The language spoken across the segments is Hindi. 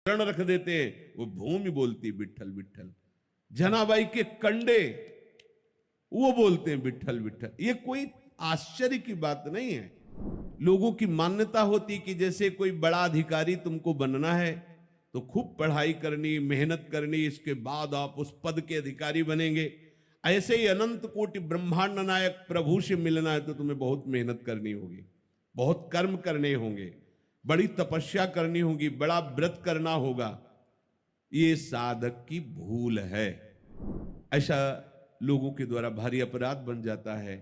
चरण रख देते हैं, वो भूमि बोलती विठल विठल। जनाबाई के कंडे वो बोलते हैं विठल विठल। ये कोई आश्चर्य की बात नहीं है। लोगों की मान्यता होती कि जैसे कोई बड़ा अधिकारी तुमको बनना है तो खूब पढ़ाई करनी, मेहनत करनी, इसके बाद आप उस पद के अधिकारी बनेंगे। ऐसे ही अनंत कोटि ब्रह्मांड नायक प्रभु से मिलना है तो तुम्हें बहुत मेहनत करनी होगी, बहुत कर्म करने होंगे, बड़ी तपस्या करनी होगी, बड़ा व्रत करना होगा। ये साधक की भूल है। ऐसा लोगों के द्वारा भारी अपराध बन जाता है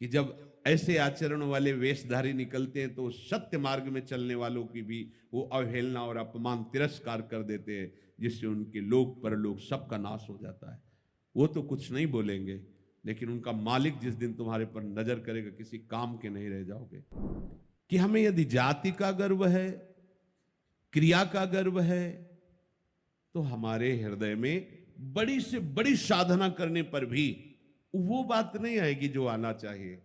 कि जब ऐसे आचरण वाले वेशधारी निकलते हैं तो सत्य मार्ग में चलने वालों की भी वो अवहेलना और अपमान तिरस्कार कर देते हैं, जिससे उनके लोक परलोक सबका नाश हो जाता है। वो तो कुछ नहीं बोलेंगे, लेकिन उनका मालिक जिस दिन तुम्हारे पर नजर करेगा किसी काम के नहीं रह जाओगे। कि हमें यदि जाति का गर्व है, क्रिया का गर्व है, तो हमारे हृदय में बड़ी से बड़ी साधना करने पर भी वो बात नहीं आएगी जो आना चाहिए।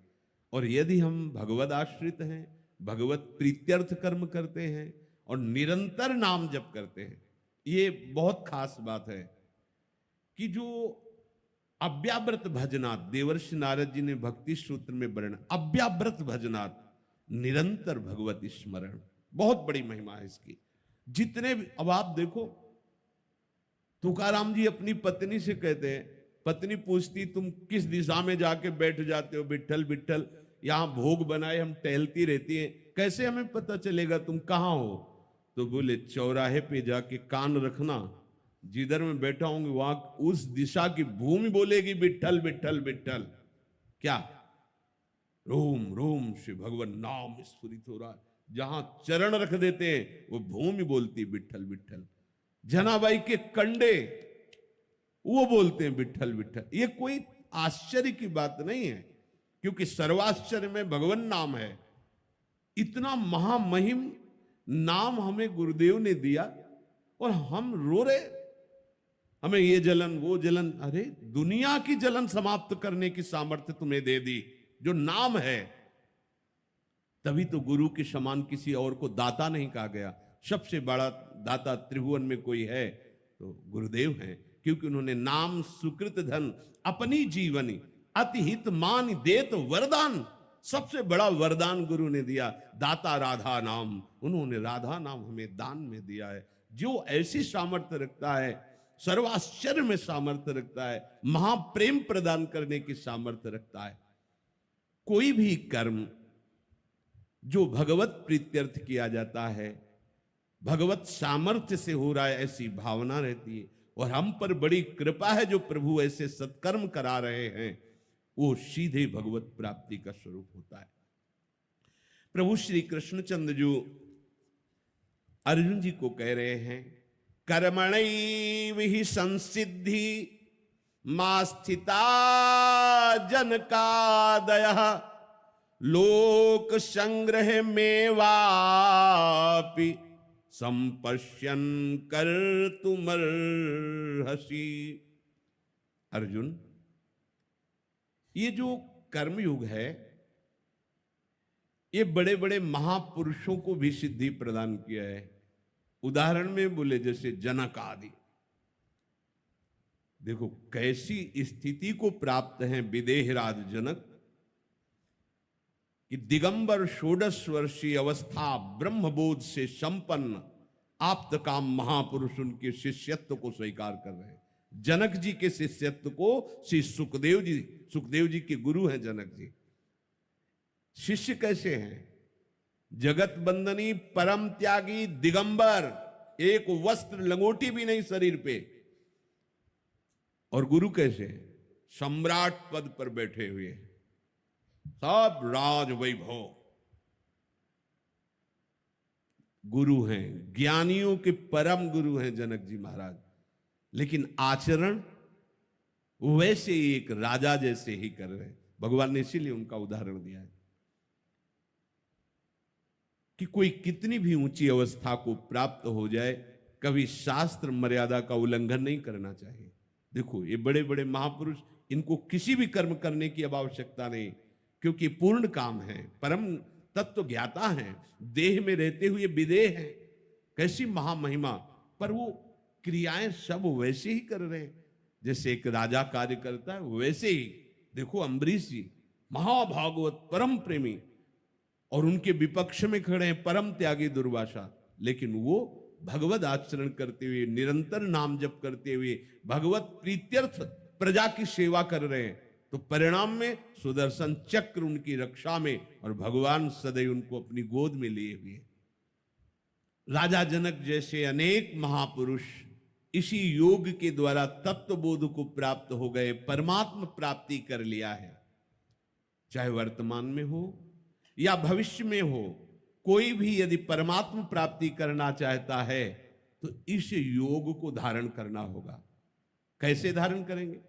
और यदि हम भगवद आश्रित हैं, भगवत प्रीत्यर्थ कर्म करते हैं और निरंतर नाम जप करते हैं, ये बहुत खास बात है कि जो अव्याव्रत भजनात्, देवर्षि नारद जी ने भक्ति सूत्र में वर्णन, अव्याव्रत भजनात्, निरंतर भगवत स्मरण, बहुत बड़ी महिमा है इसकी। जितने भी, अब आप देखो तुकाराम जी अपनी पत्नी से कहते हैं, पत्नी पूछती तुम किस दिशा में जाके बैठ जाते हो, विठल विठल, यहां भोग बनाए हम टहलती रहती हैं, कैसे हमें पता चलेगा तुम कहां हो? तो बोले चौराहे पे जाके कान रखना, जिधर मैं बैठा हूंगी वहां उस दिशा की भूमि बोलेगी विठल विठल विठल। क्या रोम रोम से भगवान नाम स्फुरित हो रहा है। जहां चरण रख देते हैं वो भूमि बोलती विठल विठल। जनाबाई के कंडे वो बोलते हैं विठल विठल। ये कोई आश्चर्य की बात नहीं है, क्योंकि सर्वाश्चर्य में भगवान नाम है। इतना महामहिम नाम हमें गुरुदेव ने दिया और हम रो रहे, हमें ये जलन वो जलन। अरे दुनिया की जलन समाप्त करने की सामर्थ्य तुम्हें दे दी जो नाम है। तभी तो गुरु के समान किसी और को दाता नहीं कहा गया। सबसे बड़ा दाता त्रिभुवन में कोई है तो गुरुदेव हैं, क्योंकि उन्होंने नाम सुकृत धन अपनी जीवनी अतिहित मान देत वरदान, सबसे बड़ा वरदान गुरु ने दिया, दाता राधा नाम। उन्होंने राधा नाम हमें दान में दिया है। जो ऐसी सामर्थ्य रखता है, सर्वाश्चर्य में सामर्थ्य रखता है, महाप्रेम प्रदान करने की सामर्थ्य रखता है। कोई भी कर्म जो भगवत प्रीत्यर्थ किया जाता है, भगवत सामर्थ्य से हो रहा है, ऐसी भावना रहती है। और हम पर बड़ी कृपा है जो प्रभु ऐसे सत्कर्म करा रहे हैं, वो सीधे भगवत प्राप्ति का स्वरूप होता है। प्रभु श्री कृष्णचंद्र जो अर्जुन जी को कह रहे हैं, कर्मणैव हि संसिद्धि मा स्थिता जनकादयः लोक संग्रह में वापि संपश्यन कर तुमर्हसि। अर्जुन, ये जो कर्मयुग है, ये बड़े बड़े महापुरुषों को भी सिद्धि प्रदान किया है। उदाहरण में बोले जैसे जनक आदि, देखो कैसी स्थिति को प्राप्त है विदेहराज जनक कि दिगंबर षोडश वर्षीय अवस्था ब्रह्मबोध से संपन्न आप्त काम महापुरुष उनके शिष्यत्व को स्वीकार कर रहे हैं। जनक जी के शिष्यत्व को श्री सुखदेव जी के गुरु हैं जनक जी। शिष्य कैसे हैं? जगत बंदनी परम त्यागी दिगंबर, एक वस्त्र लंगोटी भी नहीं शरीर पे। और गुरु कैसे हैं? सम्राट पद पर बैठे हुए, सब राज वैभव। गुरु हैं, ज्ञानियों के परम गुरु हैं जनक जी महाराज। लेकिन आचरण वैसे ही एक राजा जैसे ही कर रहे हैं। भगवान ने इसीलिए उनका उदाहरण दिया है कि कोई कितनी भी ऊंची अवस्था को प्राप्त हो जाए, कभी शास्त्र मर्यादा का उल्लंघन नहीं करना चाहिए। देखो ये बड़े बड़े महापुरुष, इनको किसी भी कर्म करने की अब आवश्यकता नहीं, क्योंकि पूर्ण काम है, परम तत्व ज्ञाता है, देह में रहते हुए विदेह है। कैसी महामहिमा, पर वो क्रियाएं सब वैसे ही कर रहे हैं जैसे एक राजा कार्य करता है, वैसे ही। देखो अम्बरीश जी महाभागवत परम प्रेमी, और उनके विपक्ष में खड़े हैं परम त्यागी दुर्वासा, लेकिन वो भगवत आचरण करते हुए, निरंतर नाम जप करते हुए भगवत प्रीत्यर्थ प्रजा की सेवा कर रहे हैं। तो परिणाम में सुदर्शन चक्र उनकी रक्षा में, और भगवान सदैव उनको अपनी गोद में लिए हुए। राजा जनक जैसे अनेक महापुरुष इसी योग के द्वारा तत्व बोध को प्राप्त हो गए, परमात्मा प्राप्ति कर लिया है। चाहे वर्तमान में हो या भविष्य में हो, कोई भी यदि परमात्मा प्राप्ति करना चाहता है तो इस योग को धारण करना होगा। कैसे धारण करेंगे?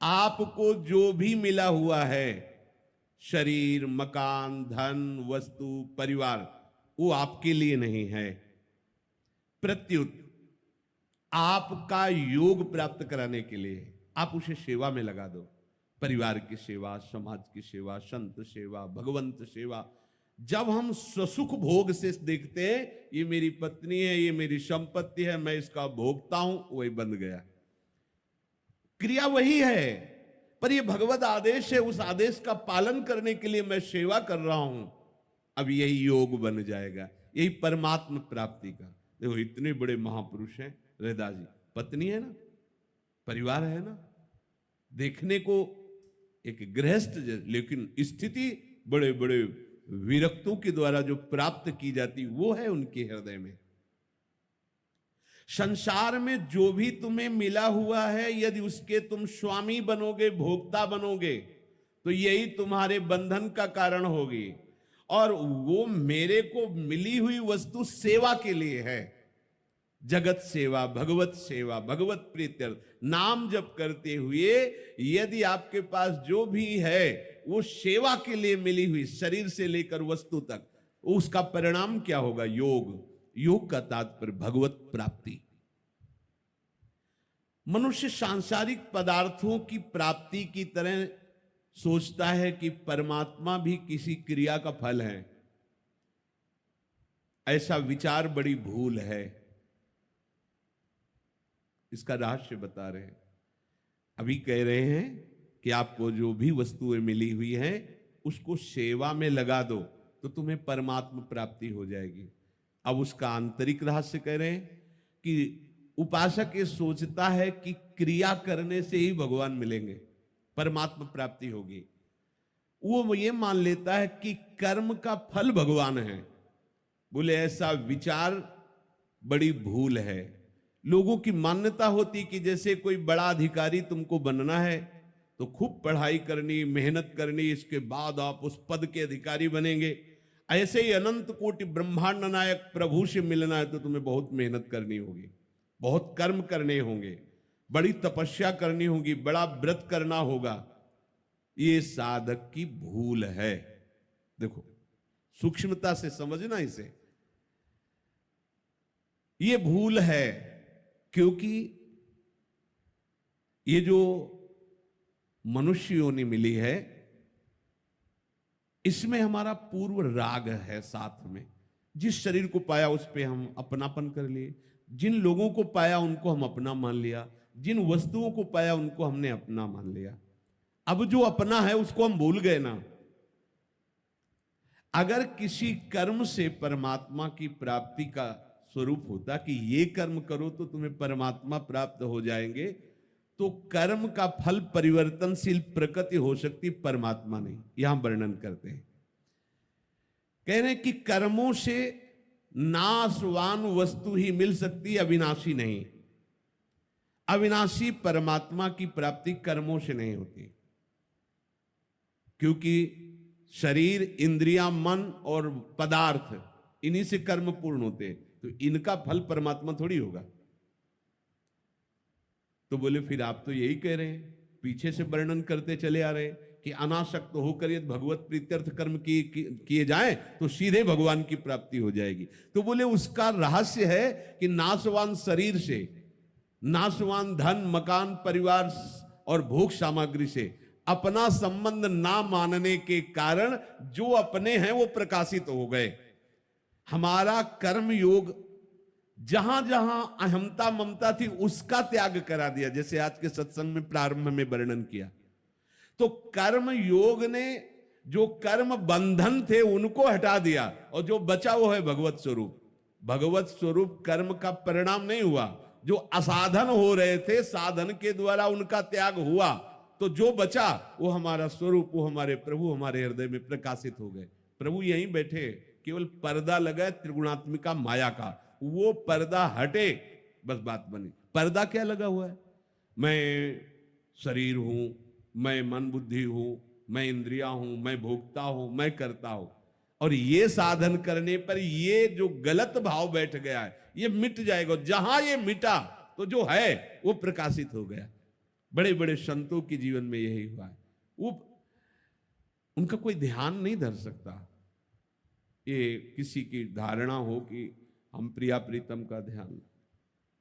आपको जो भी मिला हुआ है, शरीर, मकान, धन, वस्तु, परिवार, वो आपके लिए नहीं है। प्रत्युत आपका योग प्राप्त कराने के लिए आप उसे सेवा में लगा दो। परिवार की सेवा, समाज की सेवा, संत सेवा, भगवंत सेवा। जब हम स्वसुख भोग से देखते हैं, ये मेरी पत्नी है, ये मेरी संपत्ति है, मैं इसका भोगता हूं, वही बंद गया। क्रिया वही है, पर ये भगवत आदेश है, उस आदेश का पालन करने के लिए मैं सेवा कर रहा हूं। अब यही योग बन जाएगा, यही परमात्मा प्राप्ति का। देखो इतने बड़े महापुरुष हैं रैदास जी, पत्नी है ना, परिवार है ना, देखने को एक गृहस्थ, लेकिन स्थिति बड़े बड़े विरक्तों के द्वारा जो प्राप्त की जाती वो है उनके हृदय में। संसार में जो भी तुम्हें मिला हुआ है, यदि उसके तुम स्वामी बनोगे, भोक्ता बनोगे, तो यही तुम्हारे बंधन का कारण होगी। और वो मेरे को मिली हुई वस्तु सेवा के लिए है। जगत सेवा, भगवत सेवा, भगवत प्रीत्यर्थ नाम जप करते हुए यदि आपके पास जो भी है वो सेवा के लिए मिली हुई, शरीर से लेकर वस्तु तक, उसका परिणाम क्या होगा? योग। योग का तात्पर्य भगवत प्राप्ति। मनुष्य सांसारिक पदार्थों की प्राप्ति की तरह सोचता है कि परमात्मा भी किसी क्रिया का फल है। ऐसा विचार बड़ी भूल है। इसका रहस्य बता रहे हैं। अभी कह रहे हैं कि आपको जो भी वस्तुएं मिली हुई हैं उसको सेवा में लगा दो तो तुम्हें परमात्मा प्राप्ति हो जाएगी। अब उसका आंतरिक रहस्य कह रहे हैं कि उपासक ये सोचता है कि क्रिया करने से ही भगवान मिलेंगे, परमात्मा प्राप्ति होगी। वो ये मान लेता है कि कर्म का फल भगवान है। बोले ऐसा विचार बड़ी भूल है। लोगों की मान्यता होती कि जैसे कोई बड़ा अधिकारी तुमको बनना है तो खूब पढ़ाई करनी, मेहनत करनी, इसके बाद आप उस पद के अधिकारी बनेंगे। ऐसे ही अनंत कोटि ब्रह्मांड नायक प्रभु से मिलना है तो तुम्हें बहुत मेहनत करनी होगी, बहुत कर्म करने होंगे, बड़ी तपस्या करनी होगी, बड़ा व्रत करना होगा। ये साधक की भूल है। देखो सूक्ष्मता से समझना इसे। ये भूल है क्योंकि ये जो मनुष्य योनि मिली है इसमें हमारा पूर्व राग है साथ में। जिस शरीर को पाया उस पे हम अपनापन कर लिए, जिन लोगों को पाया उनको हम अपना मान लिया, जिन वस्तुओं को पाया उनको हमने अपना मान लिया। अब जो अपना है उसको हम भूल गए ना। अगर किसी कर्म से परमात्मा की प्राप्ति का स्वरूप होता कि ये कर्म करो तो तुम्हें परमात्मा प्राप्त हो जाएंगे, तो कर्म का फल परिवर्तनशील प्रकृति हो सकती, परमात्मा नहीं। यहां वर्णन करते हैं, कह रहे हैं कि कर्मों से नाशवान वस्तु ही मिल सकती, अविनाशी नहीं। अविनाशी परमात्मा की प्राप्ति कर्मों से नहीं होती, क्योंकि शरीर, इंद्रियां, मन और पदार्थ, इन्हीं से कर्म पूर्ण होते, तो इनका फल परमात्मा थोड़ी होगा। तो बोले फिर आप तो यही कह रहे हैं, पीछे से वर्णन करते चले आ रहे हैं कि अनासक्त होकर यदि भगवत प्रीत्यर्थ कर्म किए जाएं तो सीधे भगवान की प्राप्ति हो जाएगी। तो बोले उसका रहस्य है कि नाशवान शरीर से, नाशवान धन, मकान, परिवार और भोग सामग्री से अपना संबंध ना मानने के कारण जो अपने हैं वो प्रकाशित हो गए। हमारा कर्म योग जहां जहां अहमता ममता थी उसका त्याग करा दिया, जैसे आज के सत्संग में प्रारंभ में वर्णन किया। तो कर्म योग ने जो कर्म बंधन थे उनको हटा दिया, और जो बचा वो है भगवत स्वरूप। भगवत स्वरूप कर्म का परिणाम नहीं हुआ, जो असाधन हो रहे थे साधन के द्वारा उनका त्याग हुआ, तो जो बचा वो हमारा स्वरूप, वो हमारे प्रभु हमारे हृदय में प्रकाशित हो गए। प्रभु यहीं बैठे, केवल पर्दा लगा त्रिगुणात्मिका माया का, वो पर्दा हटे, बस बात बनी। पर्दा क्या लगा हुआ है? मैं शरीर हूं, मैं मन बुद्धि हूं, मैं इंद्रिया हूं, मैं भोगता हूं, मैं करता हूं। और ये साधन करने पर ये जो गलत भाव बैठ गया है ये मिट जाएगा। जहां ये मिटा तो जो है वो प्रकाशित हो गया। बड़े बड़े संतों के जीवन में यही हुआ है। वो उनका कोई ध्यान नहीं धर सकता। ये किसी की धारणा हो कि हम प्रिया प्रीतम का ध्यान,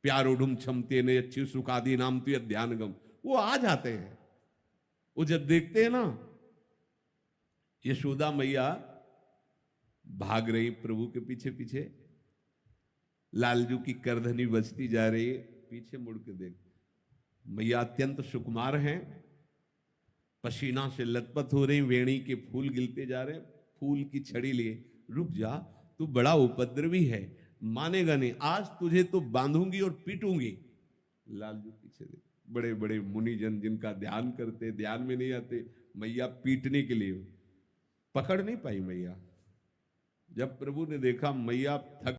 प्यार उडुम क्षमते ने अच्छी सुखादि नाम तो ध्यान गम, वो आ जाते हैं। वो जब देखते हैं ना यशोदा मैया भाग रही प्रभु के पीछे पीछे, लालजू की करधनी बजती जा रही है, पीछे मुड़ के देख, मैया अत्यंत सुकुमार हैं, पसीना से लथपथ हो रही, वेणी के फूल गिलते जा रहे, फूल की छड़ी लिए, रुक जा तू बड़ा उपद्रवी है, मानेगा नहीं, आज तुझे तो बांधूंगी और पीटूंगी। लालजू पीछे देख, बड़े बड़े मुनिजन जिनका ध्यान करते, ध्यान में नहीं आते, मैया पीटने के लिए पकड़ नहीं पाई मैया। जब प्रभु ने देखा मैया थक